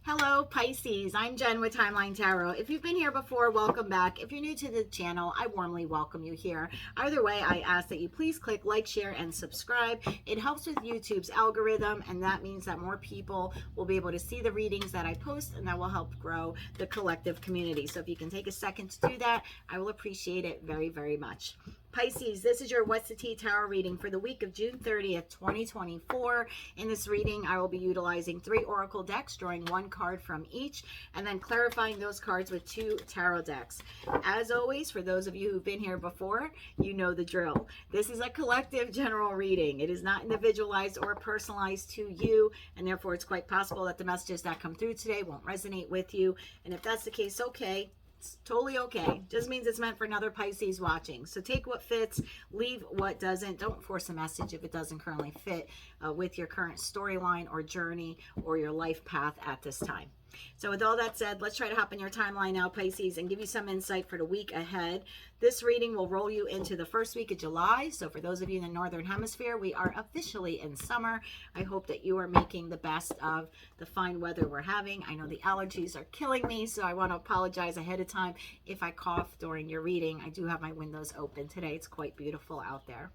Hello Pisces, I'm Jen with Timeline Tarot. If you've been here before, welcome back. If you're new to the channel, I warmly welcome you here. Either way, I ask that you please click like, share, and subscribe. It helps with YouTube's algorithm, and that means that more people will be able to see the readings that I post, and that will help grow the collective community. So if you can take a second to do that, I will appreciate it very, very much. Pisces, this is your What's the Tea Tarot reading for the week of June 30th, 2024. In this reading, I will be utilizing 3 oracle decks, drawing 1 card from each, and then clarifying those cards with 2 tarot decks. As always, for those of you who've been here before, you know the drill. This is a collective general reading. It is not individualized or personalized to you, and therefore it's quite possible that the messages that come through today won't resonate with you. And if that's the case, okay. It's totally okay. Just means it's meant for another Pisces watching. So take what fits, leave what doesn't. Don't force a message if it doesn't currently fit with your current storyline or journey or your life path at this time. So with all that said, let's try to hop in your timeline now, Pisces, and give you some insight for the week ahead. This reading will roll you into the first week of July. So for those of you in the Northern Hemisphere, we are officially in summer. I hope that you are making the best of the fine weather we're having. I know the allergies are killing me, so I want to apologize ahead of time if I cough during your reading. I do have my windows open today. It's quite beautiful out there.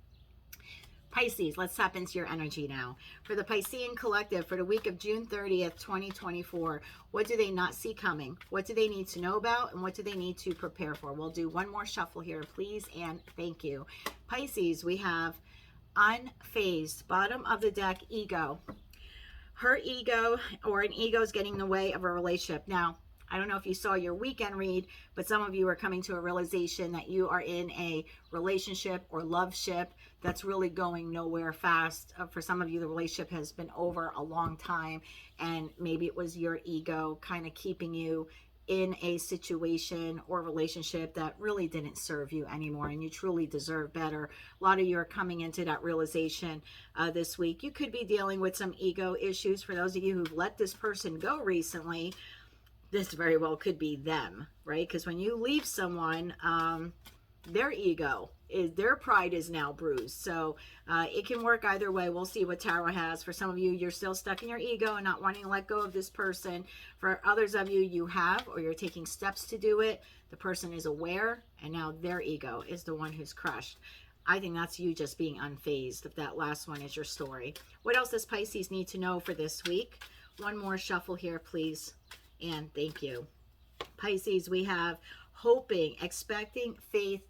Pisces, let's tap into your energy now. For the Piscean Collective, for the week of June 30th, 2024, what do they not see coming? What do they need to know about? And what do they need to prepare for? We'll do one more shuffle here, please, and thank you. Pisces, we have unfazed, bottom of the deck, ego. Her ego or an ego is getting in the way of a relationship. Now, I don't know if you saw your weekend read, but some of you are coming to a realization that you are in a relationship or love ship that's really going nowhere fast. For some of you, the relationship has been over a long time, and maybe it was your ego kind of keeping you in a situation or relationship that really didn't serve you anymore, and you truly deserve better. A lot of you are coming into that realization this week. You could be dealing with some ego issues. For those of you who've let this person go recently, this very well could be them, right? Because when you leave someone, their ego their pride is now bruised. So it can work either way. We'll see what tarot has. For some of you, you're still stuck in your ego and not wanting to let go of this person. For others of you, you have, or you're taking steps to do it. The person is aware, and now their ego is the one who's crushed. I think that's you just being unfazed, if that last one is your story. What else does Pisces need to know for this week? One more shuffle here, please. And thank you. Pisces, we have hoping, expecting, faith,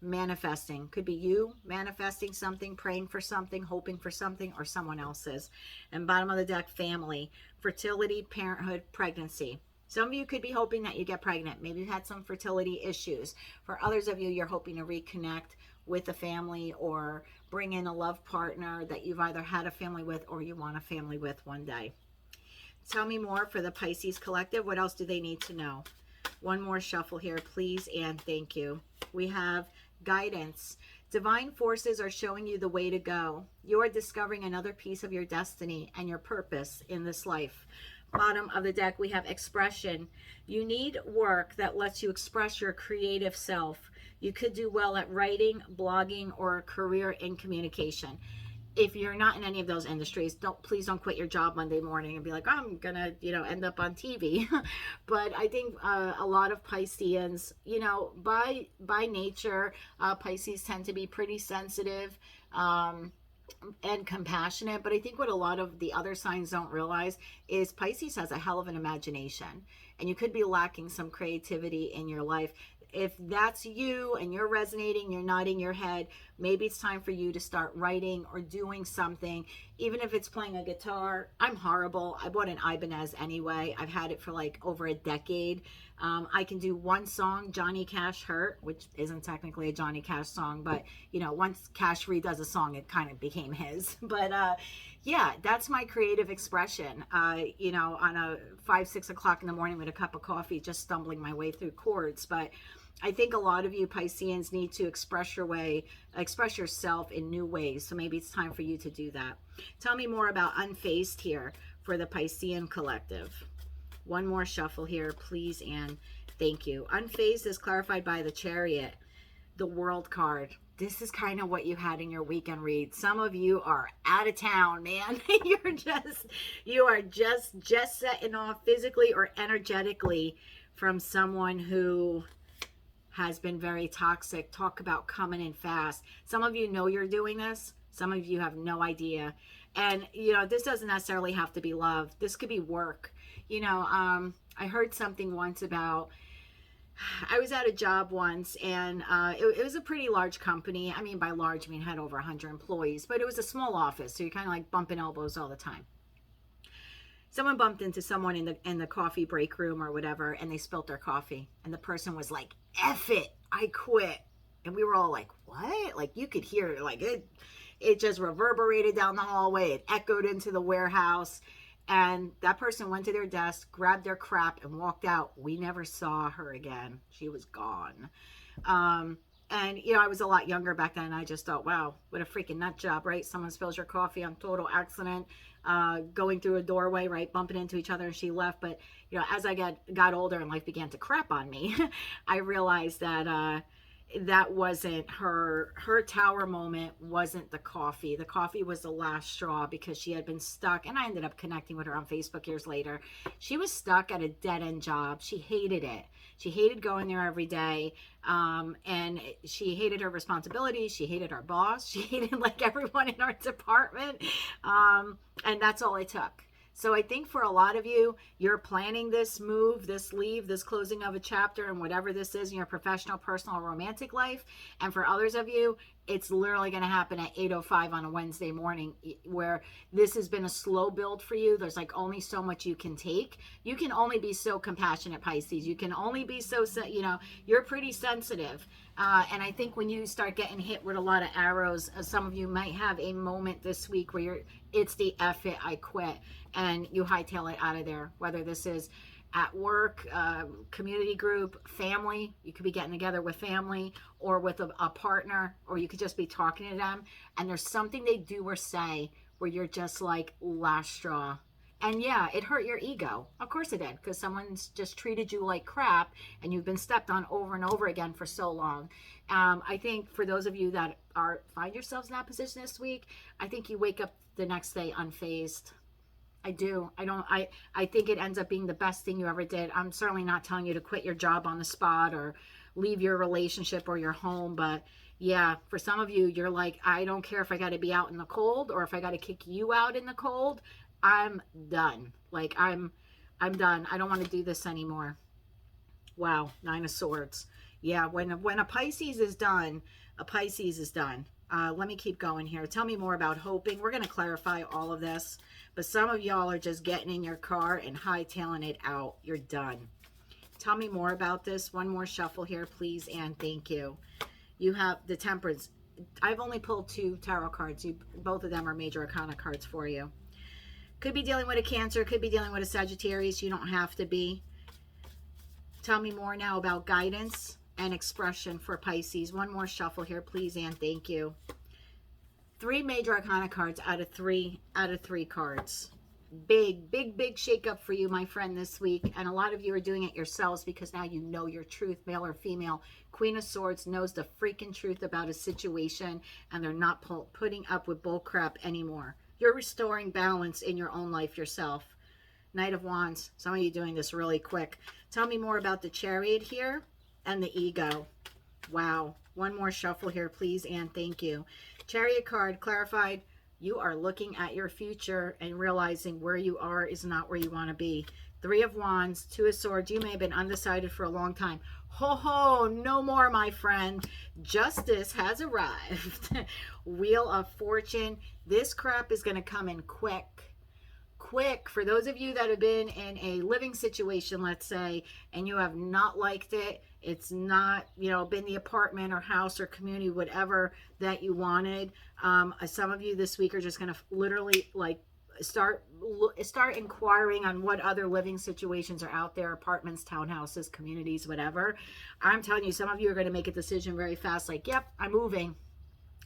manifesting. Could be you manifesting something, praying for something, hoping for something, or someone else's. And bottom of the deck, family, fertility, parenthood, pregnancy. Some of you could be hoping that you get pregnant. Maybe you've had some fertility issues. For others of you, you're hoping to reconnect with a family or bring in a love partner that you've either had a family with or you want a family with one day. Tell me more for the Pisces Collective. What else do they need to know? One more shuffle here, please, and thank you. We have guidance. Divine forces are showing you the way to go. You are discovering another piece of your destiny and your purpose in this life. Bottom of the deck, we have expression. You need work that lets you express your creative self. You could do well at writing, blogging, or a career in communication. If you're not in any of those industries, please don't quit your job Monday morning and be like, I'm gonna, end up on TV. But I think a lot of Pisceans, by nature, Pisces tend to be pretty sensitive and compassionate. But I think what a lot of the other signs don't realize is Pisces has a hell of an imagination, and you could be lacking some creativity in your life. If that's you and you're resonating, you're nodding your head, maybe it's time for you to start writing or doing something, even if it's playing a guitar. I'm horrible. I bought an Ibanez anyway. I've had it for like over a decade. I can do one song, Johnny Cash Hurt, which isn't technically a Johnny Cash song, but once Cash redoes a song, it kind of became his. But yeah, that's my creative expression. On a 5-6 o'clock in the morning with a cup of coffee, just stumbling my way through chords. But I think a lot of you Pisceans need to express yourself in new ways. So maybe it's time for you to do that. Tell me more about unfazed here for the Piscean Collective. One more shuffle here, please, and thank you. Unfazed is clarified by the Chariot, the World card. this is kind of what you had in your weekend read. Some of you are out of town, man. You are just setting off physically or energetically from someone who has been very toxic. Talk about coming in fast. Some of you know you're doing this. Some of you have no idea. And, this doesn't necessarily have to be love. This could be work. I heard something once about, I was at a job once, and it was a pretty large company. I mean, by large, it had over 100 employees, but it was a small office. So you're kind of like bumping elbows all the time. Someone bumped into someone in the coffee break room or whatever, and they spilt their coffee. And the person was like, F it, I quit. And we were all like, what? Like, you could hear it. Like, it just reverberated down the hallway. It echoed into the warehouse. And that person went to their desk, grabbed their crap, and walked out. We never saw her again. She was gone. And, I was a lot younger back then, and I just thought, wow, what a freaking nut job, right? Someone spills your coffee on total accident, going through a doorway, right? Bumping into each other, and she left. But, as I got older and life began to crap on me, I realized that that wasn't her tower moment. Wasn't the coffee. The coffee was the last straw, because she had been stuck, and I ended up connecting with her on Facebook years later. She was stuck at a dead-end job. She hated it. She hated going there every day, and she hated her responsibilities. She hated our boss. She hated like everyone in our department, and that's all it took. So I think for a lot of you, you're planning this move, this leave, this closing of a chapter, and whatever this is in your professional, personal, or romantic life. And for others of you, it's literally going to happen at 8:05 on a Wednesday morning, where this has been a slow build for you. There's like only so much you can take. You can only be so compassionate, Pisces. You can only be so, you're pretty sensitive. And I think when you start getting hit with a lot of arrows, some of you might have a moment this week where it's the F it, I quit, and you hightail it out of there. Whether this is at work, community group, family, you could be getting together with family or with a partner, or you could just be talking to them, and there's something they do or say where you're just like, last straw. And yeah, it hurt your ego. Of course it did, because someone's just treated you like crap, and you've been stepped on over and over again for so long. I think for those of you that find yourselves in that position this week, I think you wake up the next day unfazed. I do. I think it ends up being the best thing you ever did. I'm certainly not telling you to quit your job on the spot or leave your relationship or your home, but yeah, for some of you, you're like, I don't care if I got to be out in the cold or if I got to kick you out in the cold. I'm done. Like, I'm done. I don't want to do this anymore. Wow. 9 of Swords. Yeah. When a Pisces is done, a Pisces is done. Let me keep going here. Tell me more about hoping. We're going to clarify all of this, but some of y'all are just getting in your car and hightailing it out. You're done. Tell me more about this. One more shuffle here, please, and thank you. You have the Temperance. I've only pulled 2 tarot cards. Both of them are major arcana cards for you. Could be dealing with a Cancer, could be dealing with a Sagittarius. You don't have to be. Tell me more now about guidance and expression for Pisces. One more shuffle here, please, and thank you. 3 major arcana cards out of 3 cards. Big shakeup for you, my friend, this week. And a lot of you are doing it yourselves because now you know your truth, male or female. Queen of Swords knows the freaking truth about a situation, and they're not putting up with bull crap anymore. You're restoring balance in your own life yourself. Knight of Wands. Some of you doing this really quick. Tell me more about the Chariot here and the Ego. Wow. One more shuffle here, please, and thank you. Chariot card clarified. You are looking at your future and realizing where you are is not where you want to be. 3 of Wands, 2 of Swords. You may have been undecided for a long time. Ho ho, no more, my friend. Justice has arrived. Wheel of Fortune. This crap is going to come in quick. For those of you that have been in a living situation, let's say, and you have not liked it, it's not, been the apartment or house or community, whatever that you wanted. Some of you this week are just going to literally start inquiring on what other living situations are out there, apartments, townhouses, communities, whatever. I'm telling you, some of you are going to make a decision very fast, like, yep, I'm moving.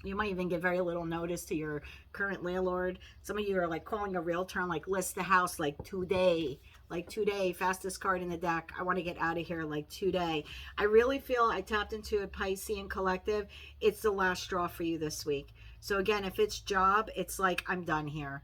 You might even give very little notice to your current landlord. Some of you are like calling a realtor and like list the house like today. like today, fastest card in the deck. I want to get out of here like today. I really feel I tapped into a Piscean collective. It's the last straw for you this week. So again, if it's job, it's like, I'm done here.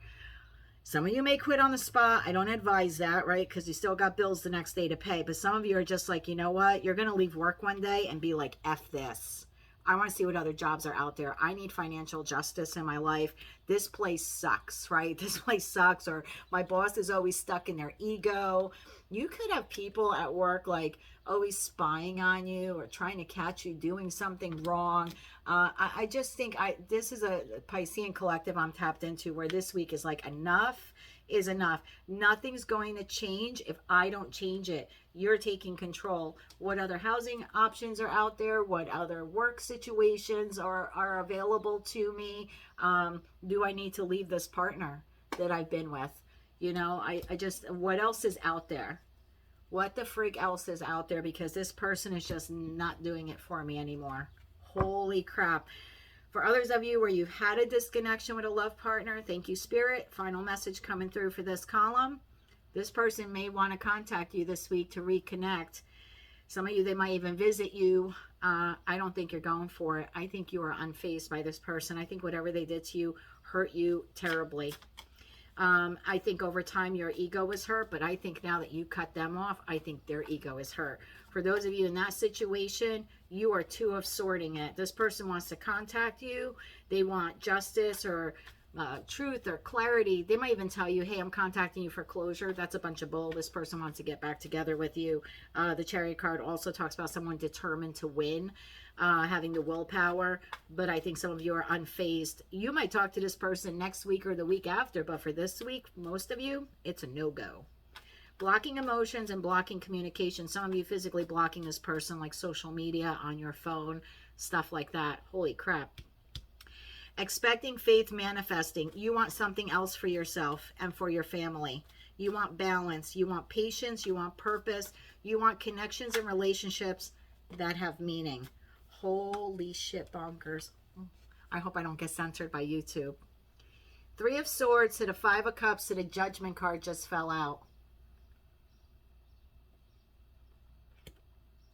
Some of you may quit on the spot. I don't advise that, right? Because you still got bills the next day to pay. But some of you are just like, you know what? You're going to leave work one day and be like, F this. I want to see what other jobs are out there. I need financial justice in my life. This place sucks, right? This place sucks. Or my boss is always stuck in their ego. You could have people at work like always spying on you or trying to catch you doing something wrong. I just think this is a Piscean collective I'm tapped into where this week is like enough is enough. Nothing's going to change if I don't change it. You're taking control. What other housing options are out there? What other work situations are available to me? Do I need to leave this partner that I've been with? You know, I just, what else is out there? What the frig else is out there? Because this person is just not doing it for me anymore. Holy crap. For others of you where you've had a disconnection with a love partner, thank you, Spirit. Final message coming through for this column. This person may want to contact you this week to reconnect. Some of you, they might even visit you. I don't think you're going for it. I think you are unfazed by this person. I think whatever they did to you hurt you terribly. I think over time your ego was hurt, but I think now that you cut them off, I think their ego is hurt. For those of you in that situation, you are two of sorting it. This person wants to contact you. They want justice or truth or clarity. They might even tell you, hey, I'm contacting you for closure. That's a bunch of bull. This person wants to get back together with you. The Chariot card also talks about someone determined to win, having the willpower. But I think some of you are unfazed. You might talk to this person next week or the week after, but for this week, most of you, it's a no-go. Blocking emotions and blocking communication. Some of you physically blocking this person, like social media, on your phone, stuff like that. Holy crap. Expecting faith manifesting. You want something else for yourself and for your family. You want balance. You want patience. You want purpose. You want connections and relationships that have meaning. Holy shit, bonkers. I hope I don't get censored by YouTube. Three of Swords to the Five of Cups to the Judgment card just fell out.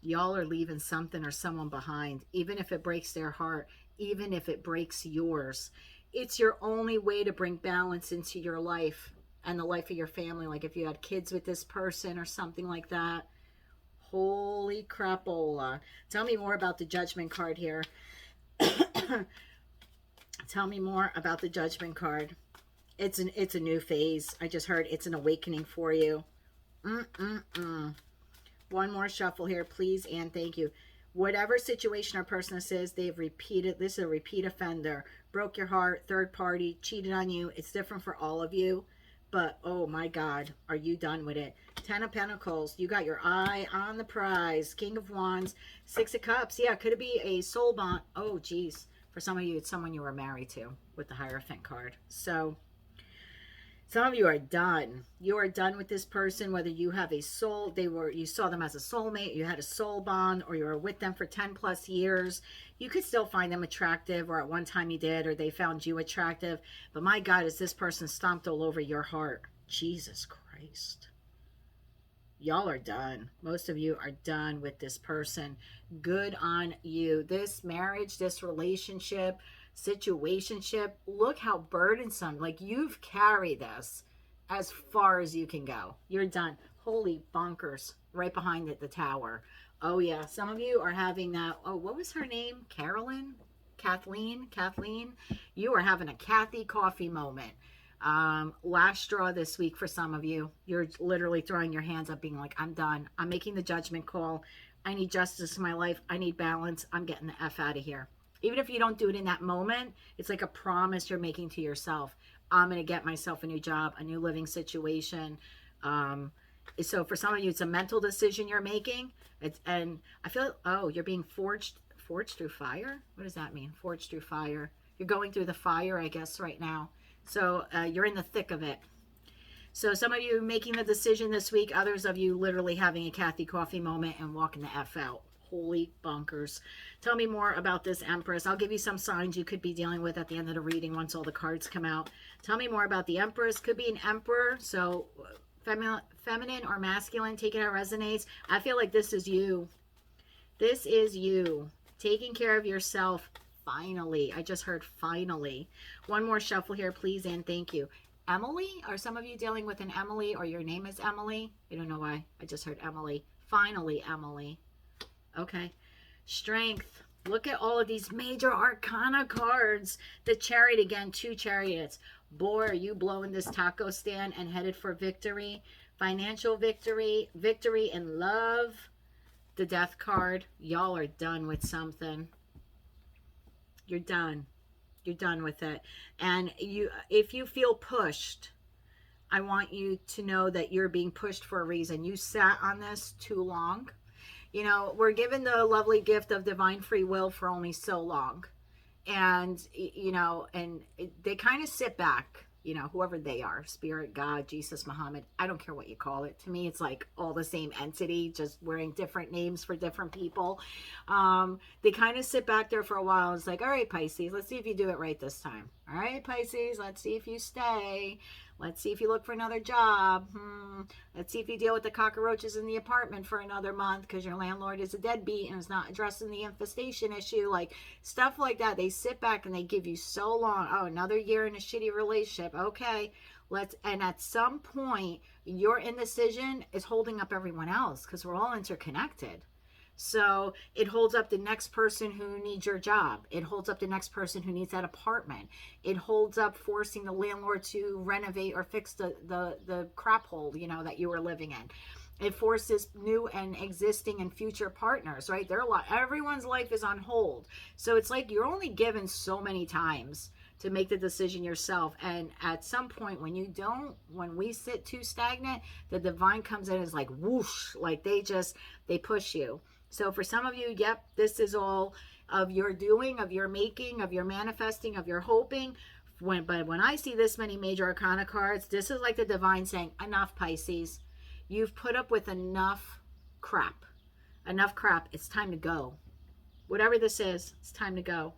Y'all are leaving something or someone behind, even if it breaks their heart, even if it breaks yours. It's your only way to bring balance into your life and the life of your family. Like if you had kids with this person or something like that. Holy crapola. Tell me more about the Judgment card here. Tell me more about the Judgment card. It's a new phase. I just heard it's an awakening for you. One more shuffle here, please, and thank you. Whatever situation or person this is, they've repeated. This is a repeat offender. Broke your heart, third party, cheated on you. It's different for all of you. But, oh my God, are you done with it? Ten of Pentacles. You got your eye on the prize. King of Wands. Six of Cups. Yeah, could it be a soul bond? Oh, geez. For some of you, it's someone you were married to with the Hierophant card. So, some of you are done. You are done with this person, whether you have a soul, you saw them as a soulmate, you had a soul bond, or you were with them for 10 plus years. You could still find them attractive, or at one time you did, or they found you attractive. But my God, is this person stomped all over your heart? Jesus Christ. Y'all are done. Most of you are done with this person. Good on you. This marriage, this relationship, situationship, look how burdensome. Like, you've carried this as far as you can go. You're done. Holy bonkers. Right behind it, the tower. Oh yeah, some of you are having that. Oh, what was her name? Carolyn? Kathleen? You are having a Kathy coffee moment. Last straw this week for some of you. You're literally throwing your hands up being like, I'm done. I'm making the judgment call. I need justice in my life. I need balance. I'm getting the F out of here. Even if you don't do it in that moment, it's like a promise you're making to yourself. I'm going to get myself a new job, a new living situation. So for some of you, it's a mental decision you're making. And I feel, oh, you're being forged through fire? What does that mean? Forged through fire. You're going through the fire, I guess, right now. So you're in the thick of it. So some of you making the decision this week, others of you literally having a Kathy coffee moment and walking the F out. Holy bonkers. Tell me more about this Empress. I'll give you some signs you could be dealing with at the end of the reading once all the cards come out. Tell me more about the Empress. Could be an Emperor. So feminine or masculine. Take it how it resonates. I feel like this is you. This is you taking care of yourself. Finally. I just heard finally. One more shuffle here, please, and thank you. Emily? Are some of you dealing with an Emily, or your name is Emily? I don't know why. I just heard Emily. Finally, Emily. Okay. Strength. Look at all of these major arcana cards. The Chariot again, 2 chariots. Boy, are you blowing this taco stand and headed for victory. Financial victory. Victory in love. The Death card. Y'all are done with something. You're done. You're done with it. And if you feel pushed, I want you to know that you're being pushed for a reason. You sat on this too long. You know, we're given the lovely gift of divine free will for only so long. And, you know, and they kind of sit back, you know, whoever they are, Spirit, God, Jesus, Muhammad, I don't care what you call it. To me, it's like all the same entity, just wearing different names for different people. They kind of sit back there for a while. It's like, all right, Pisces, let's see if you do it right this time. All right, Pisces, let's see if you stay. Let's see if you look for another job. Let's see if you deal with the cockroaches in the apartment for another month because your landlord is a deadbeat and is not addressing the infestation issue. Like stuff like that. They sit back and they give you so long. Oh, another year in a shitty relationship. Okay, and at some point, your indecision is holding up everyone else because we're all interconnected. So it holds up the next person who needs your job. It holds up the next person who needs that apartment. It holds up forcing the landlord to renovate or fix the crap hole, you know, that you were living in. It forces new and existing and future partners, right? Everyone's life is on hold. So it's like you're only given so many times to make the decision yourself. And at some point when we sit too stagnant, the divine comes in and is like whoosh, like they push you. So for some of you, yep, this is all of your doing, of your making, of your manifesting, of your hoping. But when I see this many major arcana cards, this is like the divine saying, enough, Pisces. You've put up with enough crap. Enough crap. It's time to go. Whatever this is, it's time to go.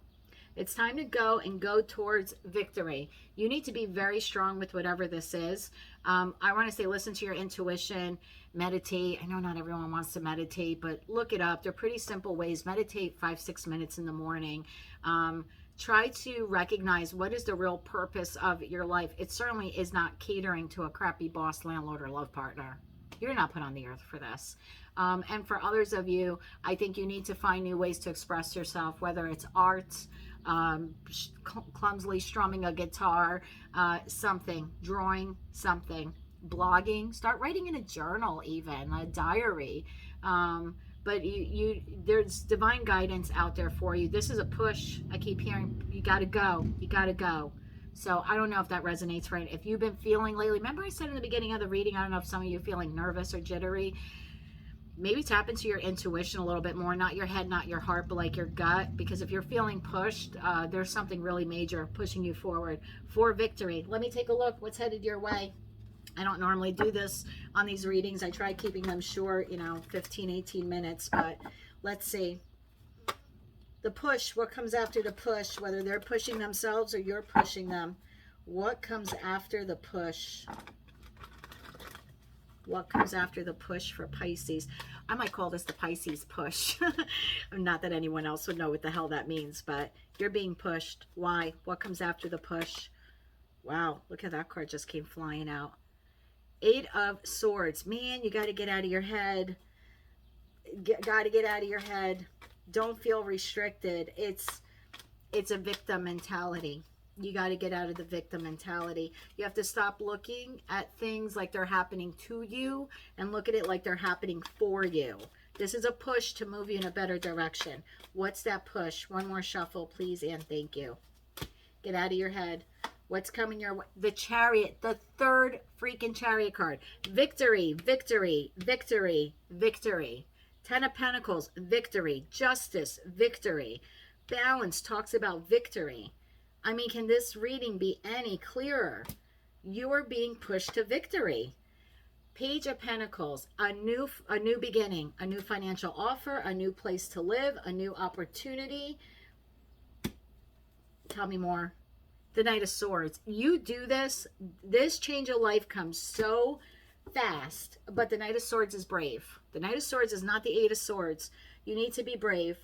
It's time to go and go towards victory. You need to be very strong with whatever this is. I want to say, listen to your intuition, meditate. I know not everyone wants to meditate, but look it up. They're pretty simple ways. Meditate 5-6 minutes in the morning. Try to recognize what is the real purpose of your life. It certainly is not catering to a crappy boss, landlord, or love partner. You're not put on the earth for this. And for others of you, I think you need to find new ways to express yourself, whether it's art, clumsily strumming a guitar, something, drawing something, blogging, start writing in a journal, even a diary. But there's divine guidance out there for you. This is a push. I keep hearing, you got to go, you got to go. So I don't know if that resonates, right? If you've been feeling lately, remember I said in the beginning of the reading, I don't know if some of you are feeling nervous or jittery. Maybe tap into your intuition a little bit more, not your head, not your heart, but like your gut. Because if you're feeling pushed, there's something really major pushing you forward for victory. Let me take a look. What's headed your way? I don't normally do this on these readings. I try keeping them short, 15, 18 minutes. But let's see. The push, what comes after the push? Whether they're pushing themselves or you're pushing them. What comes after the push? What comes after the push for Pisces? I might call this the Pisces push. Not that anyone else would know what the hell that means, but you're being pushed. Why? What comes after the push? Wow, look how that card just came flying out. 8 of Swords. Man, you got to get out of your head. Got to get out of your head. Don't feel restricted. It's a victim mentality. You got to get out of the victim mentality. You have to stop looking at things like they're happening to you and look at it like they're happening for you. This is a push to move you in a better direction. What's that push? One more shuffle, please, and thank you. Get out of your head. What's coming your way? The Chariot, the 3rd freaking Chariot card. Victory, victory, victory, victory. 10 of Pentacles, victory. Justice, victory. Balance talks about victory. I mean, can this reading be any clearer? You are being pushed to victory. Page of Pentacles, a new beginning, a new financial offer, a new place to live, a new opportunity. Tell me more. The Knight of Swords. You do this change of life comes so fast, but the Knight of Swords is brave. The Knight of Swords is not the Eight of Swords. You need to be brave.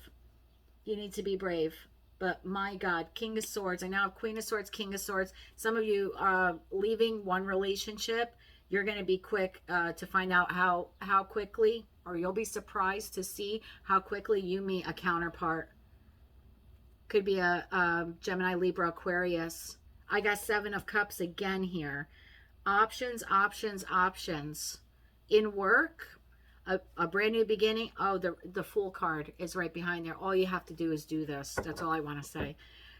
You need to be brave. But my God, King of Swords. I now have Queen of Swords, King of Swords. Some of you leaving one relationship, you're going to be quick to find out how quickly, or you'll be surprised to see how quickly you meet a counterpart. Could be a Gemini, Libra, Aquarius. I got Seven of Cups again here. Options, options, options. In work, a brand new beginning. Oh, the Fool card is right behind there. All you have to do is do this. That's all I want to say.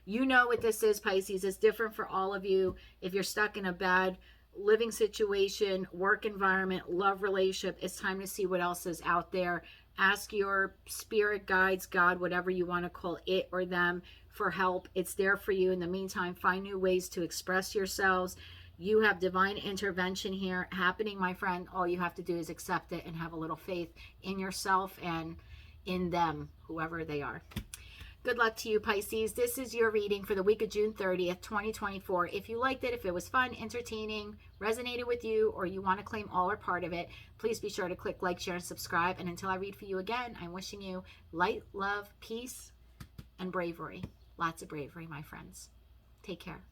You know what this is, Pisces. It's different for all of you. If you're stuck in a bad living situation, work environment, love relationship, it's time to see what else is out there. Ask your spirit guides, God, whatever you want to call it or them, for help. It's there for you. In the meantime, find new ways to express yourselves. You have divine intervention here happening, my friend. All you have to do is accept it and have a little faith in yourself and in them, whoever they are. Good luck to you, Pisces. This is your reading for the week of June 30th, 2024. If you liked it, if it was fun, entertaining, resonated with you, or you want to claim all or part of it, please be sure to click like, share, and subscribe. And until I read for you again, I'm wishing you light, love, peace, and bravery. Lots of bravery, my friends. Take care.